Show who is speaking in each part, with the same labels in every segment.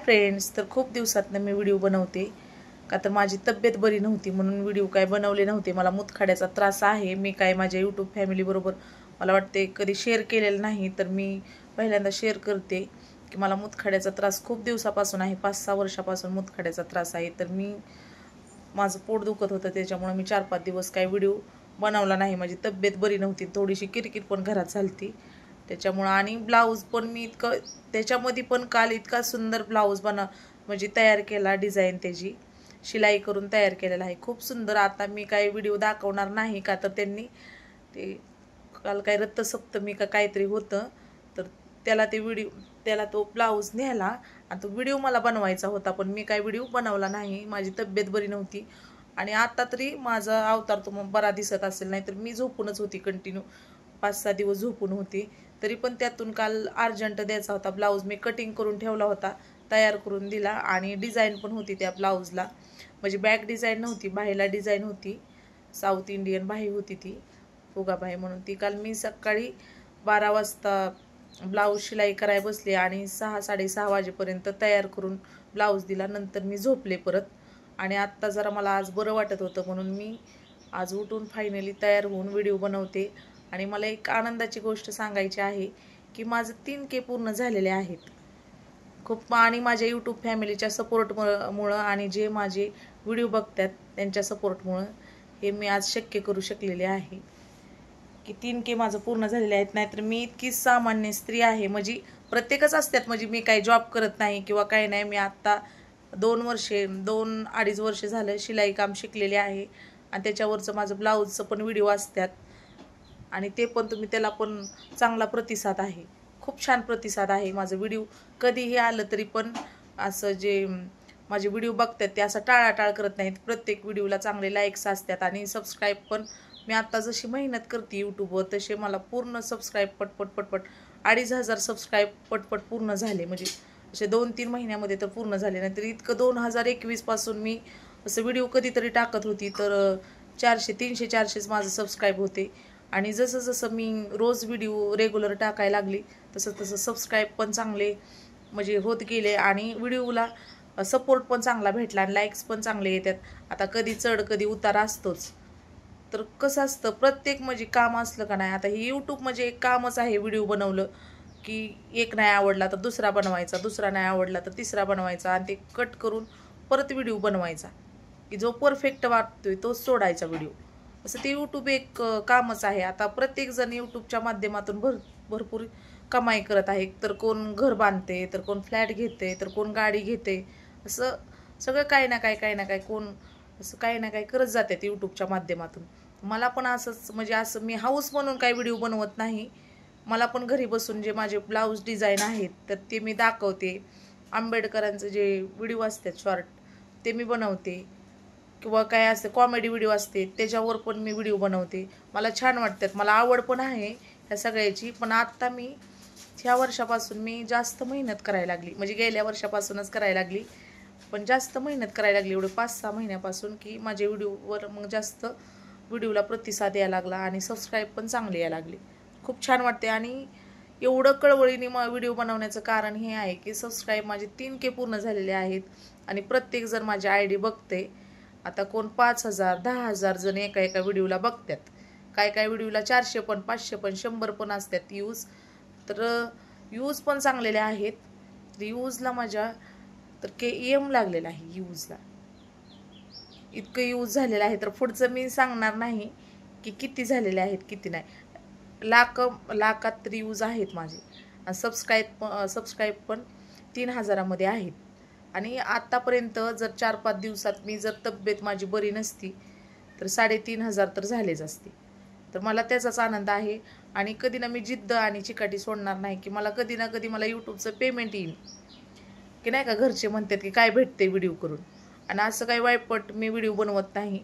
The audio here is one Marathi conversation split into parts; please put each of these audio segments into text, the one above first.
Speaker 1: फ्रेंड्स, तर खूप दिवसातनं मी व्हिडिओ बनवते का तर माझी तब्येत बरी नव्हती म्हणून व्हिडिओ काय बनवले नव्हते। मला मूतखड्याचा त्रास आहे। मी काय माझ्या यूट्यूब फॅमिली बरोबर मला वाटते कधी शेअर केलेलं नाही, तर मी पहिल्यांदा शेअर करते की मला मूतखड्याचा त्रास खूप दिवसापासून आहे, 5-6 वर्षापासून मूतखड्याचा त्रास आहे। तर मी माझं पोट दुखत होतं, त्याच्यामुळे मी 4-5 दिवस काय व्हिडिओ बनवला नाही। माझी तब्येत बरी नव्हती, थोडीशी किरकिर पण घरात झालती त्याच्यामुळे। आणि ब्लाऊज पण मी इतकं त्याच्यामध्ये पण काल इतका सुंदर ब्लाऊज म्हणजे तयार केला, डिझाईन त्याची शिलाई करून तयार केलेला आहे, खूप सुंदर। आता मी काही व्हिडिओ दाखवणार नाही का तर त्यांनी ते काल काय रथसप्तमी का काहीतरी होतं, तर त्याला तो ब्लाऊज न्यायला आणि तो व्हिडिओ मला बनवायचा होता, पण मी काही व्हिडिओ बनवला नाही। माझी तब्येत बरी नव्हती आणि आता तरी माझा अवतार तो बरा दिसत असेल, नाहीतर मी झोपूनच होती, कंटिन्यू 5-6 दिवस झोपून होती। तरी पण त्यातून काल अर्जंट द्यायचा होता ब्लाऊज, मी कटिंग करून ठेवला होता, तयार करून दिला आणि डिझाईन पण होती त्या ब्लाऊजला, म्हणजे बॅक डिझाईन नव्हती, बाहीला डिझाईन होती, साऊथ इंडियन बाही होती ती, फुगाबाही म्हणून। ती काल मी सकाळी 12 वाजता ब्लाऊज शिलाई करायला बसले आणि 6-6:30 वाजेपर्यंत तयार करून ब्लाऊज दिला। नंतर मी झोपले परत आणि आत्ता जरा मला आज बरं वाटत होतं म्हणून मी आज उठून फायनली तयार होऊन व्हिडिओ बनवते। आणि मला एक आनंदाची गोष्ट सांगायची आहे की माझं 3K पूर्ण झालेले आहेत खूप, आणि माझ्या यूट्यूब फॅमिलीच्या सपोर्टमुळं आणि जे माझे व्हिडिओ बघतात त्यांच्या सपोर्टमुळं हे मी आज शक्य करू शकलेले आहे की 3K माझं पूर्ण झालेले आहेत। नाहीतर मी इतकी सामान्य स्त्री आहे, म्हणजे प्रत्येकच असतात, म्हणजे मी काही जॉब करत नाही किंवा काही नाही। मी आत्ता 2-2.5 वर्ष झालं शिलाई काम शिकलेले आहे आणि त्याच्यावरचं माझं ब्लाऊजचं पण व्हिडिओ असतात आणि ते पण त्याला पण चांगला प्रतिसाद आहे, खूप छान प्रतिसाद आहे। माझं व्हिडिओ कधीही आलं तरी पण असं जे माझे व्हिडिओ बघतात ते असं टाळाटाळ करत नाहीत, प्रत्येक व्हिडिओला चांगले लाईक्स असतात आणि सबस्क्राईब पण। मी आता जशी मेहनत करते यूट्यूबवर तसे मला पूर्ण सबस्क्राईब पटपट 2,500 सबस्क्राईब पटपट पूर्ण झाले, म्हणजे असे 2-3 महिन्यामध्ये तर पूर्ण झाले। नाहीतर इतकं 2021 पासून मी असं व्हिडिओ कधीतरी टाकत होती तर 400, 300, 400 माझं सबस्क्राईब होते आणि जसं जसं मी रोज व्हिडिओ रेग्युलर टाकायला लागली तसं तसं सबस्क्राईब पण चांगले म्हणजे होत गेले आणि व्हिडिओला सपोर्ट पण चांगला भेटला आणि लाईक्स पण चांगले येतात। आता कधी चढ कधी उतार असतोच, तर कसं असतं प्रत्येक म्हणजे काम असलं का नाही, आता हे यूट्यूब म्हणजे एक कामच आहे। व्हिडिओ बनवलं की एक नाही आवडला तर दुसरा बनवायचा, दुसरा नाही आवडला तर तिसरा बनवायचा आणि ते कट करून परत व्हिडिओ बनवायचा, की जो परफेक्ट वाटतोय तोच सोडायचा व्हिडिओ, असं ते यूट्यूब एक कामच आहे। आता प्रत्येकजण यूट्यूबच्या माध्यमातून भरपूर कमाई करत आहे, तर कोण घर बांधते, तर कोण फ्लॅट घेते, तर कोण गाडी घेते, असं सगळं काही ना काही कोण असं काही ना काही करत जातात यूट्यूबच्या माध्यमातून। मला पण असंच, म्हणजे असं मी हाऊस म्हणून काही व्हिडिओ बनवत नाही, मला पण घरी बसून जे माझे ब्लाऊज डिझाईन आहेत तर ते मी दाखवते, आंबेडकरांचं जे व्हिडिओ असतात शॉर्ट ते मी बनवते, किंवा काय असते कॉमेडी व्हिडिओ असते त्याच्यावर पण मी व्हिडिओ बनवते, मला छान वाटतात, मला आवड पण आहे ह्या सगळ्याची। पण आत्ता मी ह्या वर्षापासून मी जास्त मेहनत करायला लागली, म्हणजे गेल्या वर्षापासूनच करायला लागली, पण जास्त मेहनत करायला लागली एवढे 5-6 महिन्यापासून की माझ्या व्हिडिओवर मग जास्त व्हिडिओला प्रतिसाद यायला लागला आणि सबस्क्राईब पण चांगले यायला लागले, खूप छान वाटते। आणि एवढं कळवळीने व्हिडिओ बनवण्याचं कारण हे आहे की सबस्क्राईब माझे 3K पूर्ण झालेले आहेत आणि प्रत्येक जण माझी ID बघते। आता कोण 5,000, 10,000 जण एका व्हिडिओला बघतात, काय व्हिडिओला 400 पण 500 पण 100 पण असतात व्ह्यूज, तर व्ह्यूज पण चांगलेले आहेत। व्ह्यूजला माझ्या तर KM लागलेला आहे, यूजला इतकं यूज झालेलं आहे, तर पुढचं मी सांगणार नाही की किती झालेले आहेत किती नाही, लाखात तर यूज आहेत माझे आणि सबस्क्राईब पण 3,000 मध्ये आहेत। आणि आतापर्यंत जर 4-5 दिवसात मी जर तब्येत माझी बरी नसती तर 3,500 तर झालेच असते, तर मला त्याचाच आनंद आहे। आणि कधी ना मी जिद्द आणि चिकाटी सोडणार नाही की मला कधी ना कधी मला यूट्यूबचं पेमेंट येईल, की नाही का घरचे म्हणतात की काय भेटते व्हिडिओ करून, आणि असं काही वाईपट मी व्हिडिओ बनवत नाही।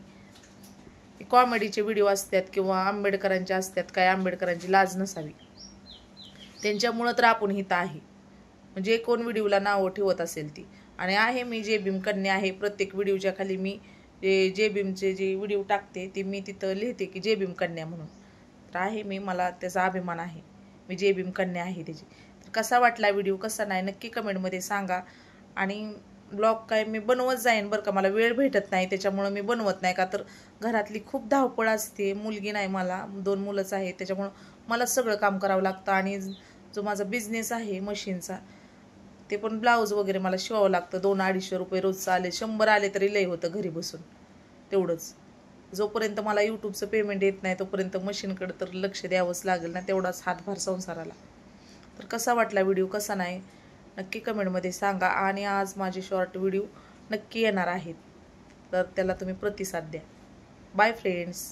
Speaker 1: कॉमेडीचे व्हिडिओ असतात किंवा आंबेडकरांचे असतात, काय आंबेडकरांची लाज नसावी त्यांच्यामुळं तर आपण हिता आहे, म्हणजे कोण व्हिडिओला नावं ठेवत असेल ती। आणि आहे मी जय भीम कन्या आहे, प्रत्येक व्हिडिओच्या खाली मी जय भीमचे जे व्हिडिओ टाकते ते मी तिथं लिहिते की जय भीम कन्या म्हणून, तर आहे मी, मला त्याचा अभिमान आहे, मी जय भीम कन्या आहे त्याची। तर कसा वाटला व्हिडिओ कसा नाही नक्की कमेंटमध्ये सांगा आणि ब्लॉग काय मी बनवत जाईन बरं का, मला वेळ भेटत नाही त्याच्यामुळं मी बनवत नाही. का तर घरातली खूप धावपळ असते, मुलगी नाही मला, 2 मुलंच आहेत, त्याच्यामुळं मला सगळं काम करावं लागतं. आणि जो माझा बिझनेस आहे मशीनचा, ते पण ब्लाऊज वगैरे मला शिवावं लागतं. 200-250 रुपये रोजचं आले, 100 आले तरी लय होतं घरी बसून तेवढंच. जोपर्यंत मला यूट्यूबचं पेमेंट येत नाही तोपर्यंत मशीनकडे तर लक्ष द्यावंच लागेल ना, तेवढाच हातभार संसाराला. तर कसा वाटला व्हिडिओ, कसा नाही नक्की कमेंटमध्ये सांगा. आणि आज माझे शॉर्ट व्हिडिओ नक्की येणार आहेत, तर त्याला तुम्ही प्रतिसाद द्या. Bye friends.